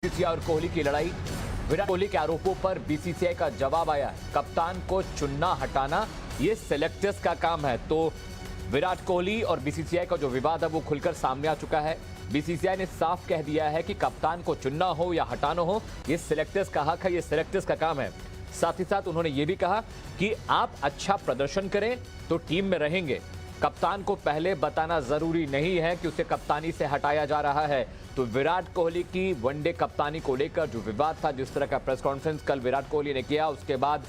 BCCI और कोहली की लड़ाई। विराट कोहली के आरोपों पर बीसीसीआई का जवाब आया है। कप्तान को चुनना हटाना ये सिलेक्टर्स का काम है। तो विराट कोहली और बीसीसीआई का जो विवाद है वो खुलकर सामने आ चुका है। बीसीसीआई ने साफ कह दिया है कि कप्तान को चुनना हो या हटाना हो ये सिलेक्टर्स का हक है, ये सिलेक्टर्स का काम है। साथ ही साथ उन्होंने ये भी कहा कि आप अच्छा प्रदर्शन करें तो टीम में रहेंगे। कप्तान को पहले बताना जरूरी नहीं है कि उसे कप्तानी से हटाया जा रहा है। तो विराट कोहली की वनडे कप्तानी को लेकर जो विवाद था, जिस तरह का प्रेस कॉन्फ्रेंस कल विराट कोहली ने किया, उसके बाद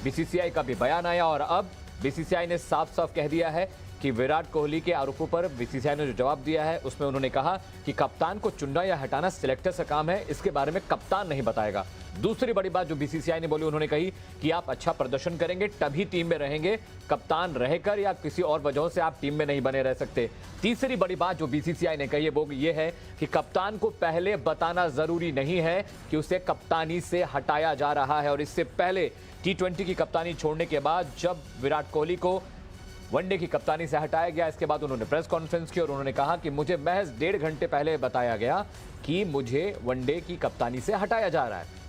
बीसीसीआई का भी बयान आया और अब बीसीसीआई ने साफ साफ कह दिया है कि विराट कोहली के आरोपों पर बीसीसीआई ने जो जवाब दिया है उसमें उन्होंने कहा कि कप्तान को चुनना या हटाना सिलेक्टर का काम है, इसके बारे में कप्तान नहीं बताएगा। दूसरी बड़ी बात जो बीसीसीआई ने बोली, उन्होंने कही कि आप अच्छा प्रदर्शन करेंगे तभी टीम में रहेंगे, कप्तान रहकर या किसी और वजहों से आप टीम में नहीं बने रह सकते। तीसरी बड़ी बात जो बीसीसीआई ने कही है वो ये है कि कप्तान को पहले बताना जरूरी नहीं है कि उसे कप्तानी से हटाया जा रहा है। और इससे पहले T20 की कप्तानी छोड़ने के बाद जब विराट कोहली को वनडे की कप्तानी से हटाया गया, इसके बाद उन्होंने प्रेस कॉन्फ्रेंस की और उन्होंने कहा कि मुझे महज 1.5 घंटे पहले बताया गया कि मुझे वनडे की कप्तानी से हटाया जा रहा है।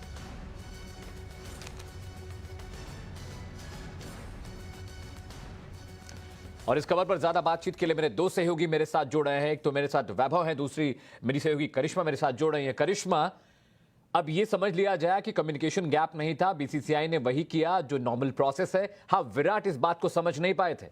और इस खबर पर ज्यादा बातचीत के लिए मेरे दो सहयोगी मेरे साथ जुड़ रहे हैं। एक तो मेरे साथ वैभव है, दूसरी मेरी सहयोगी करिश्मा मेरे साथ जुड़ रही है। करिश्मा, अब ये समझ लिया जाए कि कम्युनिकेशन गैप नहीं था, बीसीसीआई ने वही किया जो नॉर्मल प्रोसेस है। हाँ, विराट इस बात को समझ नहीं पाए थे।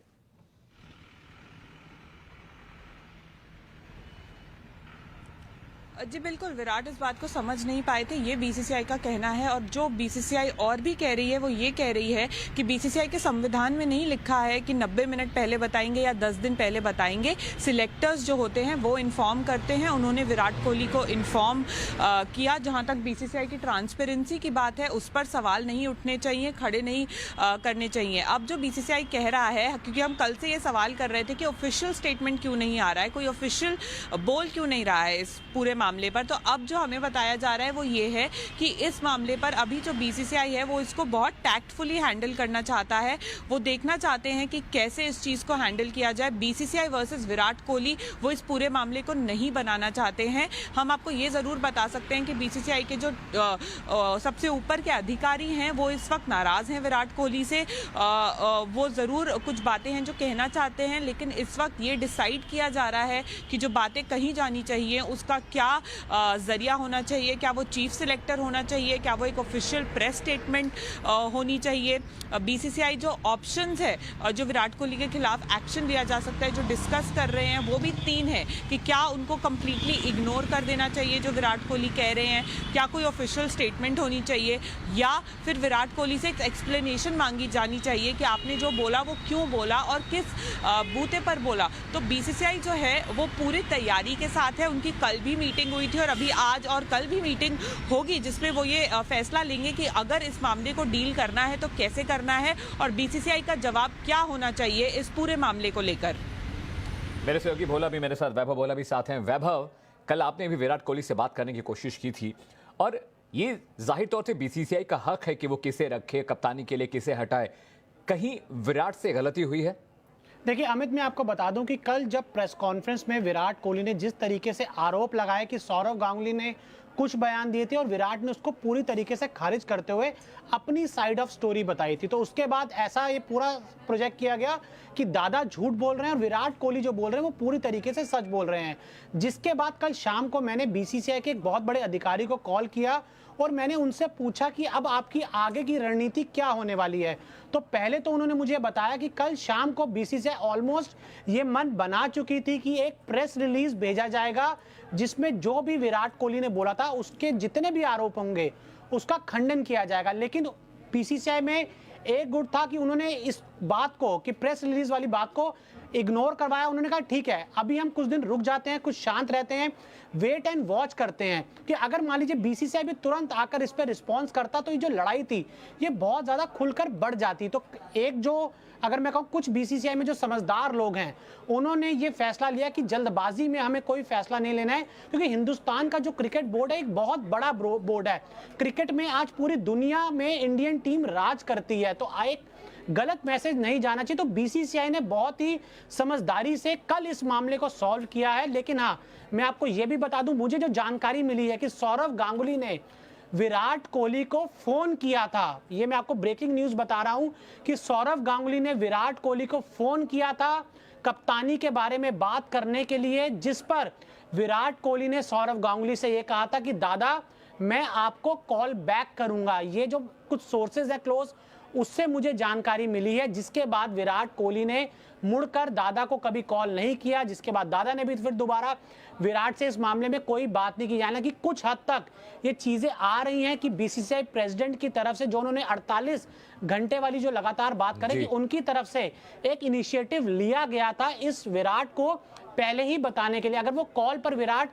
जी बिल्कुल, विराट इस बात को समझ नहीं पाए थे, ये बीसीसीआई का कहना है। और जो बीसीसीआई और भी कह रही है वो ये कह रही है कि बीसीसीआई के संविधान में नहीं लिखा है कि 90 मिनट पहले बताएंगे या 10 दिन पहले बताएंगे। सिलेक्टर्स जो होते हैं वो इन्फॉर्म करते हैं। उन्होंने विराट कोहली को इन्फॉर्म किया। जहां तक बीसीसीआई की ट्रांसपेरेंसी की बात है उस पर सवाल नहीं उठने चाहिए, खड़े नहीं करने चाहिए। अब जो बीसीसीआई कह रहा है, क्योंकि हम कल से ये सवाल कर रहे थे कि ऑफिशियल स्टेटमेंट क्यों नहीं आ रहा है, कोई ऑफिशियल बोल क्यों नहीं रहा है इस पूरे मामले पर, तो अब जो हमें बताया जा रहा है वो ये है कि इस मामले पर अभी जो बीसीसीआई है वो इसको बहुत टैक्टफुली हैंडल करना चाहता है। वो देखना चाहते हैं कि कैसे इस चीज़ को हैंडल किया जाए। बीसीसीआई वर्सेस विराट कोहली वो इस पूरे मामले को नहीं बनाना चाहते हैं। हम आपको ये ज़रूर बता सकते हैं कि बीसीसीआई के जो सबसे ऊपर के अधिकारी हैं वो इस वक्त नाराज़ हैं विराट कोहली से। वो ज़रूर कुछ बातें हैं जो कहना चाहते हैं, लेकिन इस वक्त ये डिसाइड किया जा रहा है कि जो बातें कही जानी चाहिए उसका क्या जरिया होना चाहिए, क्या वो चीफ सिलेक्टर होना चाहिए, क्या वो एक ऑफिशियल प्रेस स्टेटमेंट होनी चाहिए। बीसीसीआई जो ऑप्शंस है जो विराट कोहली के खिलाफ एक्शन लिया जा सकता है, जो डिस्कस कर रहे हैं वो भी 3 है कि क्या उनको कंप्लीटली इग्नोर कर देना चाहिए जो विराट कोहली कह रहे हैं, क्या कोई ऑफिशियल स्टेटमेंट होनी चाहिए, या फिर विराट कोहली से एक एक्सप्लेनेशन मांगी जानी चाहिए कि आपने जो बोला वो क्यों बोला और किस बूते पर बोला। तो बीसीसीआई जो है वो पूरी तैयारी के साथ है। उनकी कल भी मीटिंग हुई थी और अभी आज और कल भी मीटिंग होगी जिसमें वो ये फैसला लेंगे कि अगर इस मामले को डील करना है तो कैसे करना है और बीसीसीआई का जवाब क्या होना चाहिए इस पूरे मामले को लेकर। मेरे सहयोगी भोला भी मेरे साथ, वैभव भोला भी साथ हैं। वैभव, कल आपने भी विराट कोहली से बात करने की कोशिश की थी और ये जाहिर तौर से बीसीसीआई का हक है कि वो किसे रखे कप्तानी के लिए, किसे हटाए। कहीं विराट से गलती हुई है? देखिए अमित, मैं आपको बता दूं कि कल जब प्रेस कॉन्फ्रेंस में विराट कोहली ने जिस तरीके से आरोप लगाया कि सौरव गांगुली ने कुछ बयान दिए थे और विराट ने उसको पूरी तरीके से खारिज करते हुए अपनी साइड ऑफ स्टोरी बताई थी, तो उसके बाद ऐसा ये पूरा प्रोजेक्ट किया गया कि दादा झूठ बोल रहे हैं और विराट कोहली जो बोल रहे हैं वो पूरी तरीके से सच बोल रहे हैं। जिसके बाद कल शाम को मैंने बीसीसीआई के एक बहुत बड़े अधिकारी को कॉल किया और मैंने उनसे पूछा कि अब आपकी आगे की रणनीति क्या होने वाली है। तो पहले तो उन्होंने मुझे बताया कि कल शाम को बीसीसीआई ऑलमोस्ट ये मन बना चुकी थी कि एक प्रेस रिलीज भेजा जाएगा जिसमें जो भी विराट कोहली ने बोला था उसके जितने भी आरोप होंगे उसका खंडन किया जाएगा। लेकिन बीसीसीआई में एक गुट था कि उन्होंने इस बात को, कि प्रेस रिलीज वाली बात को इग्नोर करवाया। उन्होंने कहा ठीक है, अभी हम कुछ दिन रुक जाते हैं, कुछ शांत रहते हैं, वेट एंड वॉच करते हैं कि अगर मान लीजिए बीसीसीआई भी तुरंत आकर इस पर रिस्पॉन्स करता तो ये जो लड़ाई थी ये बहुत ज्यादा खुलकर बढ़ जाती। तो एक जो, अगर मैं कहूँ कुछ बीसीसीआई में जो समझदार लोग हैं उन्होंने ये फैसला लिया कि जल्दबाजी में हमें कोई फैसला नहीं लेना है, क्योंकि हिंदुस्तान का जो क्रिकेट बोर्ड है एक बहुत बड़ा बोर्ड है। क्रिकेट में आज पूरी दुनिया में इंडियन टीम राज करती है, तो एक गलत मैसेज नहीं जाना चाहिए। तो बीसीसीआई ने बहुत ही समझदारी से कल इस मामले को सॉल्व किया है। लेकिन हाँ, मैं आपको यह भी बता दूं, मुझे जो जानकारी मिली है कि सौरव गांगुली ने विराट कोहली को फोन किया था। ये मैं आपको ब्रेकिंग न्यूज बता रहा हूं कि सौरव गांगुली ने विराट कोहली को फोन किया था कप्तानी के बारे में बात करने के लिए, जिस पर विराट कोहली ने सौरव गांगुली से यह कहा था कि दादा मैं आपको कॉल बैक करूंगा। ये जो कुछ सोर्सेज है क्लोज, उससे मुझे जानकारी मिली है, जिसके बाद विराट कोहली ने मुड़कर दादा को कभी कॉल नहीं किया, जिसके बाद दादा ने भी फिर दोबारा विराट से इस मामले में कोई बात नहीं की। हालांकि कुछ हद तक ये चीजें आ रही हैं कि बीसीसीआई प्रेसिडेंट की तरफ से जो उन्होंने 48 घंटे वाली जो लगातार बात करें कि उनकी तरफ से एक इनिशिएटिव लिया गया था इस विराट को पहले ही बताने के लिए, अगर वो कॉल पर विराट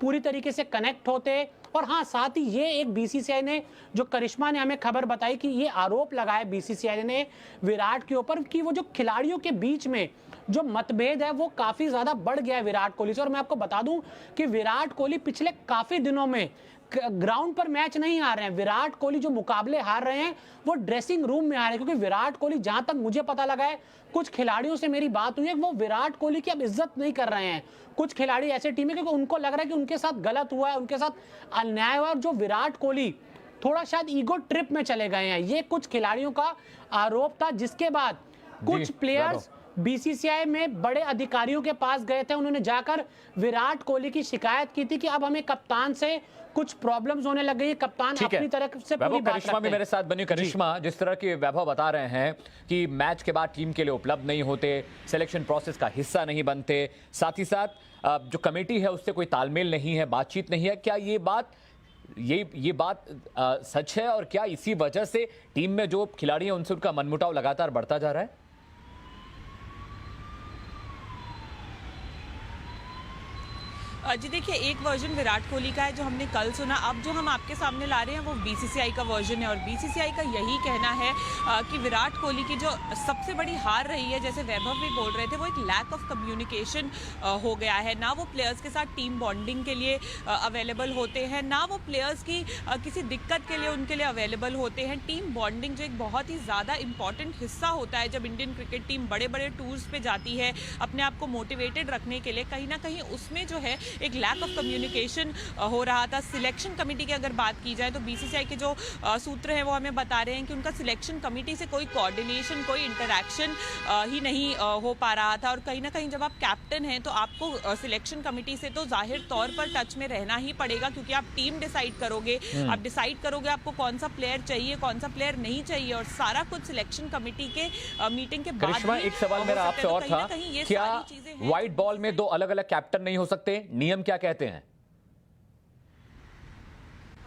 पूरी तरीके से कनेक्ट होते। और हाँ, साथ ही ये एक बीसीसीआई ने, जो करिश्मा ने हमें खबर बताई कि ये आरोप लगाया बीसीसीआई ने विराट के ऊपर कि वो जो खिलाड़ियों के बीच में जो मतभेद है वो काफी ज्यादा बढ़ गया है विराट कोहली से। और मैं आपको बता दूं कि विराट कोहली पिछले काफी दिनों में ग्राउंड पर मैच नहीं हार रहे हैं। विराट कोहली जो मुकाबले हार रहे हैं वो ड्रेसिंग रूम में हार रहे हैं, क्योंकि विराट कोहली, जहां तक मुझे पता लगा है, कुछ खिलाड़ियों से मेरी बात हुई है, वो विराट कोहली की अब इज्जत नहीं कर रहे हैं। कुछ खिलाड़ी ऐसे टीम है क्योंकि उनको लग रहा है कि उनके साथ गलत हुआ है, उनके साथ अन्याय हुआ, और जो विराट कोहली थोड़ा शायद ईगो ट्रिप में चले गए हैं, ये कुछ खिलाड़ियों का आरोप था। जिसके बाद कुछ प्लेयर्स बीसीसीआई में बड़े अधिकारियों के पास गए थे, उन्होंने जाकर विराट कोहली की शिकायत की थी कि अब हमें कप्तान से कुछ प्रॉब्लम्स होने लग गई, कप्तान अपनी तरफ से पूरी बात करिश्मा भी मेरे साथ बनी। करिश्मा, जिस तरह की वैभव बता रहे हैं कि मैच के बाद टीम के लिए उपलब्ध नहीं होते, सिलेक्शन प्रोसेस का हिस्सा नहीं बनते, साथ ही साथ जो कमेटी है उससे कोई तालमेल नहीं है, बातचीत नहीं है, क्या ये बात सच है? और क्या इसी वजह से टीम में जो खिलाड़ी हैं उनसे उनका मनमुटाव लगातार बढ़ता जा रहा है? जी देखिए, एक वर्जन विराट कोहली का है जो हमने कल सुना। अब जो हम आपके सामने ला रहे हैं वो बीसीसीआई का वर्जन है, और बीसीसीआई का यही कहना है कि विराट कोहली की जो सबसे बड़ी हार रही है, जैसे वैभव भी बोल रहे थे, वो एक लैक ऑफ कम्युनिकेशन हो गया है। ना वो प्लेयर्स के साथ टीम बॉन्डिंग के लिए अवेलेबल होते हैं, ना वो प्लेयर्स की किसी दिक्कत के लिए उनके लिए अवेलेबल होते हैं। टीम बॉन्डिंग जो एक बहुत ही ज़्यादा इंपॉर्टेंट हिस्सा होता है जब इंडियन क्रिकेट टीम बड़े बड़े टूर्स पे जाती है अपने आप को मोटिवेटेड रखने के लिए, कहीं ना कहीं उसमें जो है एक लैक ऑफ कम्युनिकेशन हो रहा था। सिलेक्शन कमेटी की अगर बात की जाए तो बीसीसीआई के जो सूत्र हैं वो हमें बता रहे हैं कि उनका सिलेक्शन कमेटी से कोई कोऑर्डिनेशन, कोई इंटरैक्शन ही नहीं हो पा रहा था। और कहीं ना कहीं जब आप कैप्टन हैं तो आपको सिलेक्शन कमेटी से तो जाहिर तौर पर टच में रहना ही पड़ेगा, क्योंकि आप टीम डिसाइड करोगे, आप डिसाइड करोगे आपको कौन सा प्लेयर चाहिए, कौन सा प्लेयर नहीं चाहिए, और सारा कुछ सिलेक्शन कमेटी के मीटिंग के बाद। करिश्मा, एक सवाल मेरा आपसे और था, क्या व्हाइट बॉल में दो अलग अलग कैप्टन नहीं हो सकते? नियम क्या कहते हैं?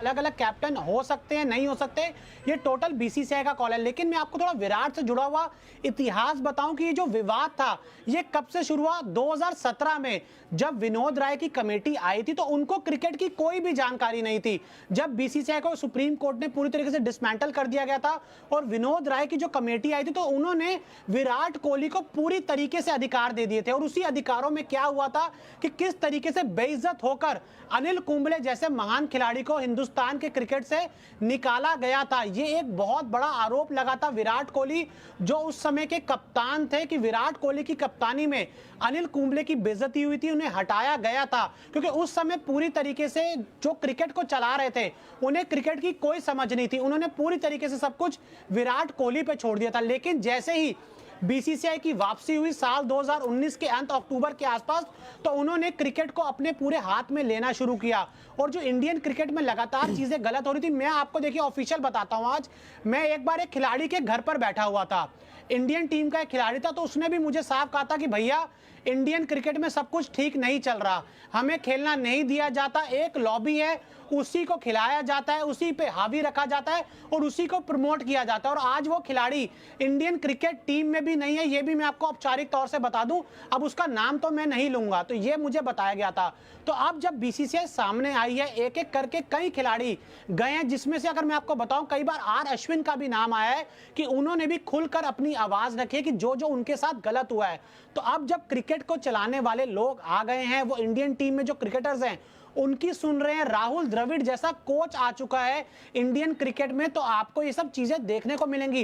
अलग अलग कैप्टन हो सकते हैं, नहीं हो सकते, ये टोटल बीसीसीआई का कॉल है। लेकिन मैं आपको थोड़ा विराट से जुड़ा हुआ इतिहास बताऊं कि ये जो विवाद था ये कब से शुरू हुआ। 2017 में जब विनोद राय की कमेटी आई थी तो उनको क्रिकेट की कोई भी जानकारी नहीं थी। जब बीसीसीआई को सुप्रीम कोर्ट ने पूरी तरीके से डिसमेंटल कर दिया गया था और विनोद राय की जो कमेटी आई थी तो उन्होंने विराट कोहली को पूरी तरीके से अधिकार दे दिए थे। और उसी अधिकारों में क्या हुआ था कि किस तरीके से बेइज्जत होकर अनिल कुंबले जैसे महान खिलाड़ी को हिंदुस्तान के क्रिकेट से निकाला गया था। ये एक बहुत बड़ा आरोप लगा था विराट कोहली जो उस समय के कप्तान थे कि विराट कोहली की कप्तानी में अनिल कुंबले की बेइज्जती हुई थी, उन्हें हटाया गया था, क्योंकि उस समय पूरी तरीके से जो क्रिकेट को चला रहे थे उन्हें क्रिकेट की कोई समझ नहीं थी। उन्होंने पूरी तरीके से सब कुछ विराट कोहली पे छोड़ दिया था। लेकिन जैसे ही बीसीसीआई की वापसी हुई साल 2019 के अंत अक्टूबर के आसपास, तो उन्होंने क्रिकेट को अपने पूरे हाथ में लेना शुरू किया। और जो इंडियन क्रिकेट में लगातार चीजें गलत हो रही थी, मैं आपको देखिए ऑफिशियल बताता हूं। आज मैं एक बार एक खिलाड़ी के घर पर बैठा हुआ था, इंडियन टीम का एक खिलाड़ी था, तो उसने भी मुझे साफ कहा था कि भैया इंडियन क्रिकेट में सब कुछ ठीक नहीं चल रहा, हमें खेलना नहीं दिया जाता, एक लॉबी है उसी को खिलाया जाता है, उसी पे हावी रखा जाता है और उसी को प्रमोट किया जाता है। और आज वो खिलाड़ी इंडियन क्रिकेट टीम में भी नहीं है, ये भी मैं आपको औपचारिक तौर से बता दूं, अब उसका नाम तो मैं नहीं लूंगा। तो ये मुझे बताया गया था। तो अब जब बीसीसीआई सामने आई है, एक एक करके कई खिलाड़ी गए हैं, जिसमें से अगर मैं आपको बताऊं कई बार आर अश्विन का भी नाम आया है कि उन्होंने भी खुलकर अपनी आवाज रखी है कि जो जो उनके साथ गलत हुआ है। तो अब जब क्रिकेट को चलाने वाले लोग आ गए हैं, वो इंडियन टीम में जो क्रिकेटर्स हैं उनकी सुन रहे हैं, राहुल द्रविड़ जैसा कोच आ चुका है इंडियन क्रिकेट में, तो आपको ये सब चीजें देखने को मिलेंगी।